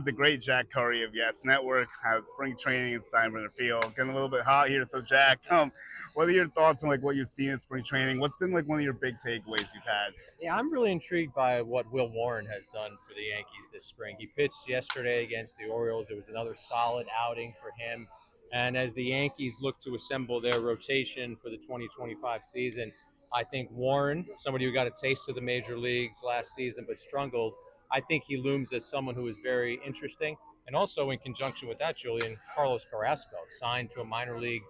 The great Jack Curry of Yes Network has spring training in Steinbrenner Field. Getting a little bit hot here. So Jack, what are your thoughts on like what you've seen in spring training? What's been like one of your big takeaways you've had? Yeah, I'm really intrigued by what Will Warren has done for the Yankees this spring. He pitched yesterday against the Orioles. It was another solid outing for him. And as the Yankees look to assemble their rotation for the 2025 season, I think Warren, somebody who got a taste of the major leagues last season but struggled, I think he looms as someone who is very interesting. And also, in conjunction with that, Julian, Carlos Carrasco signed to a minor league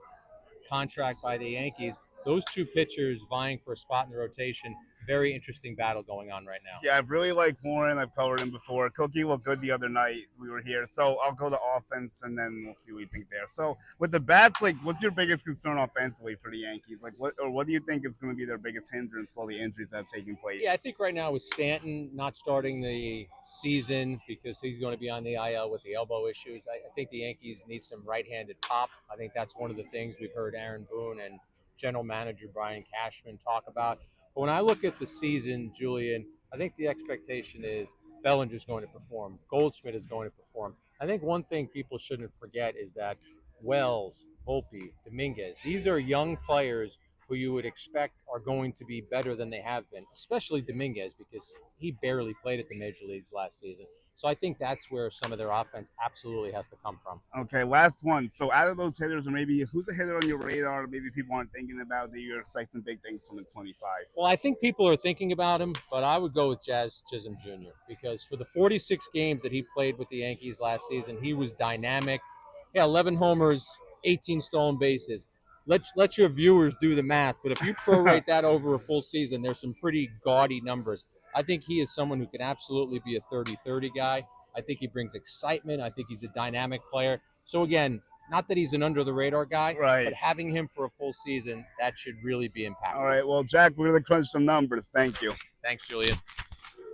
contract by the Yankees. Those two pitchers vying for a spot in the rotation. Very interesting battle going on right now. Yeah, I've really liked Warren. I've covered him before. Cookie looked good the other night. We were here, so I'll go to offense and then we'll see what we think there. So with the bats, like, what's your biggest concern offensively for the Yankees? Like, what do you think is going to be their biggest hindrance for all the injuries that's taking place? Yeah, I think right now with Stanton not starting the season because he's going to be on the IL with the elbow issues, I think the Yankees need some right-handed pop. I think that's one of the things we've heard Aaron Boone and general manager Brian Cashman talk about. But when I look at the season, Julian, I think the expectation is Bellinger's going to perform. Goldschmidt is going to perform. I think one thing people shouldn't forget is that Wells, Volpe, Dominguez, these are young players who you would expect are going to be better than they have been, especially Dominguez because he barely played at the major leagues last season. So I think that's where some of their offense absolutely has to come from. Okay, last one. So out of those hitters, or maybe who's a hitter on your radar? Maybe people aren't thinking about that you're expecting big things from in 25. Well, I think people are thinking about him, but I would go with Jazz Chisholm Jr. because for the 46 games that he played with the Yankees last season, he was dynamic. Yeah, 11 homers, 18 stolen bases. Let your viewers do the math, but if you prorate that over a full season, there's some pretty gaudy numbers. I think he is someone who can absolutely be a 30-30 guy. I think he brings excitement. I think he's a dynamic player. So again, not that he's an under the radar guy, Right. but having him for a full season, that should really be impactful. All right. Well, Jack, we're going to crunch some numbers. Thank you. Thanks, Julian.